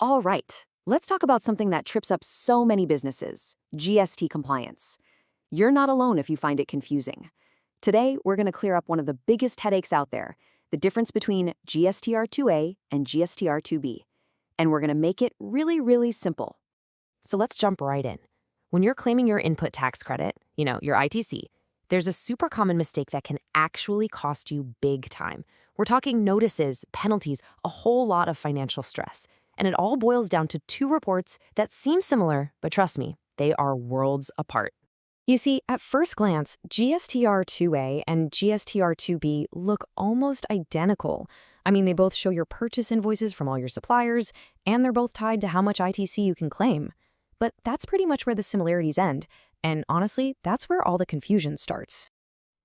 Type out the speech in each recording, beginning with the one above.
All right, let's talk about something that trips up so many businesses: GST compliance. You're not alone if you find it confusing. Today, we're going to clear up one of the biggest headaches out there: the difference between GSTR-2A and GSTR-2B. And we're going to make it really, really simple. So let's jump right in. When you're claiming your input tax credit, your ITC, there's a super common mistake that can actually cost you big time. We're talking notices, penalties, a whole lot of financial stress. And it all boils down to two reports that seem similar, but trust me, they are worlds apart. You see, at first glance, GSTR-2A and GSTR-2B look almost identical. I mean, they both show your purchase invoices from all your suppliers, and they're both tied to how much ITC you can claim. But that's pretty much where the similarities end, and honestly, that's where all the confusion starts.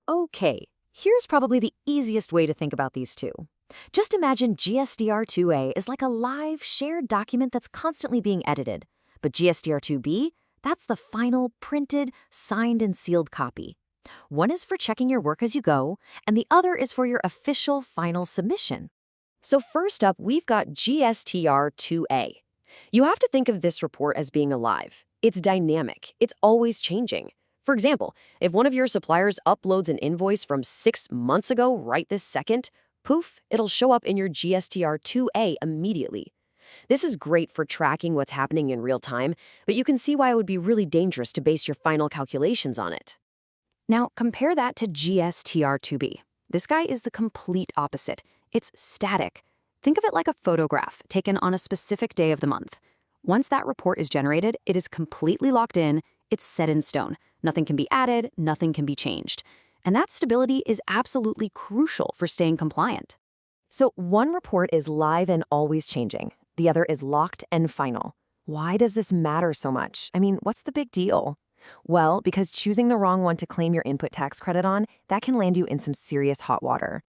Okay, here's probably the easiest way to think about these two. Just imagine GSTR-2A is like a live, shared document that's constantly being edited. But GSTR-2B, that's the final, printed, signed, and sealed copy. One is for checking your work as you go, and the other is for your official final submission. So first up, we've got GSTR-2A. You have to think of this report as being alive. It's dynamic. It's always changing. For example, if one of your suppliers uploads an invoice from 6 months ago right this second, poof, it'll show up in your GSTR-2A immediately. This is great for tracking what's happening in real time, but you can see why it would be really dangerous to base your final calculations on it. Now, compare that to GSTR-2B. This guy is the complete opposite. It's static. Think of it like a photograph taken on a specific day of the month. Once that report is generated, it is completely locked in, it's set in stone. Nothing can be added, nothing can be changed. And that stability is absolutely crucial for staying compliant. So one report is live and always changing. The other is locked and final. Why does this matter so much? I mean, what's the big deal? Well, because choosing the wrong one to claim your input tax credit on, that can land you in some serious hot water.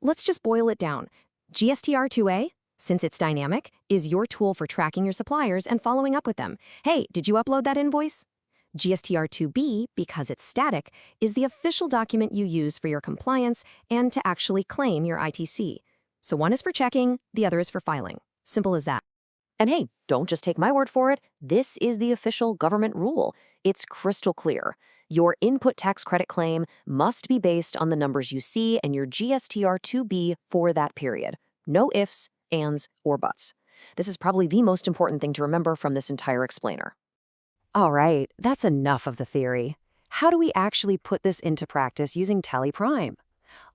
Let's just boil it down. GSTR-2A, since it's dynamic, is your tool for tracking your suppliers and following up with them. Hey, did you upload that invoice? GSTR-2B, because it's static, is the official document you use for your compliance and to actually claim your ITC. So one is for checking, the other is for filing. Simple as that. And hey, don't just take my word for it. This is the official government rule. It's crystal clear. Your input tax credit claim must be based on the numbers you see in your GSTR-2B for that period. No ifs, ands, or buts. This is probably the most important thing to remember from this entire explainer. All right, that's enough of the theory. How do we actually put this into practice using Tally Prime?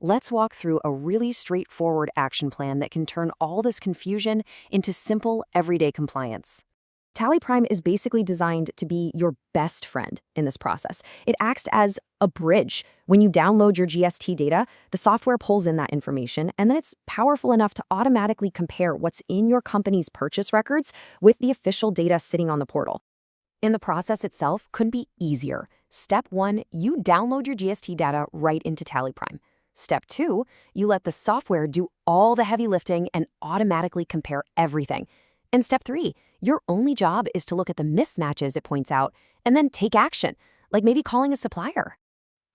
Let's walk through a really straightforward action plan that can turn all this confusion into simple, everyday compliance. Tally Prime is basically designed to be your best friend in this process. It acts as a bridge. When you download your GST data, the software pulls in that information, and then it's powerful enough to automatically compare what's in your company's purchase records with the official data sitting on the portal. And the process itself couldn't be easier. Step 1, you download your GST data right into Tally Prime. Step 2, you let the software do all the heavy lifting and automatically compare everything. And step 3, your only job is to look at the mismatches it points out and then take action, like maybe calling a supplier.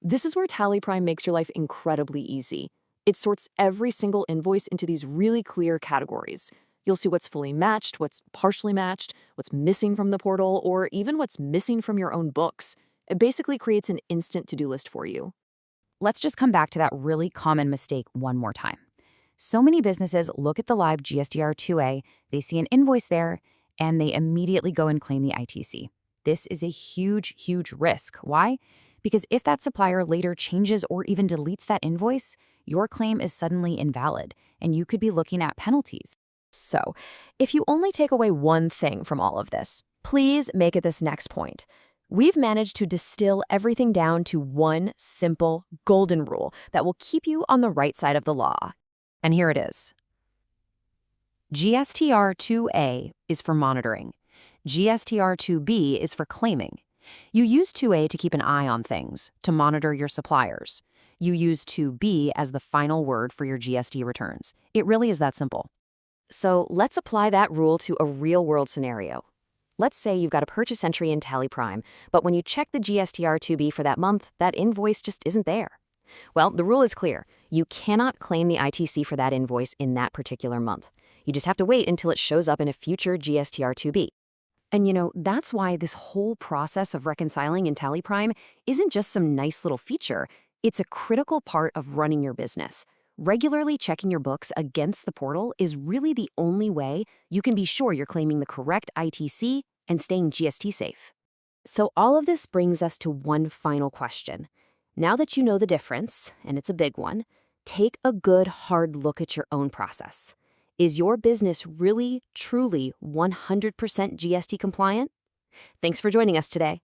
This is where Tally Prime makes your life incredibly easy. It sorts every single invoice into these really clear categories. You'll see what's fully matched, what's partially matched, what's missing from the portal, or even what's missing from your own books. It basically creates an instant to-do list for you. Let's just come back to that really common mistake one more time. So many businesses look at the live GSTR-2A, they see an invoice there, and they immediately go and claim the ITC. This is a huge, huge risk. Why? Because if that supplier later changes or even deletes that invoice, your claim is suddenly invalid, and you could be looking at penalties. So, if you only take away one thing from all of this, please make it this next point. We've managed to distill everything down to one simple, golden rule that will keep you on the right side of the law. And here it is. GSTR-2A is for monitoring. GSTR-2B is for claiming. You use 2A to keep an eye on things, to monitor your suppliers. You use 2B as the final word for your GST returns. It really is that simple. So let's apply that rule to a real-world scenario. Let's say you've got a purchase entry in Tally Prime, but when you check the GSTR-2B for that month, that invoice just isn't there. Well, the rule is clear. You cannot claim the ITC for that invoice in that particular month. You just have to wait until it shows up in a future GSTR-2B. And that's why this whole process of reconciling in TallyPrime isn't just some nice little feature. It's a critical part of running your business. Regularly checking your books against the portal is really the only way you can be sure you're claiming the correct ITC and staying GST safe. So all of this brings us to one final question. Now that you know the difference, and it's a big one, take a good hard look at your own process. Is your business really, truly 100% GST compliant? Thanks for joining us today.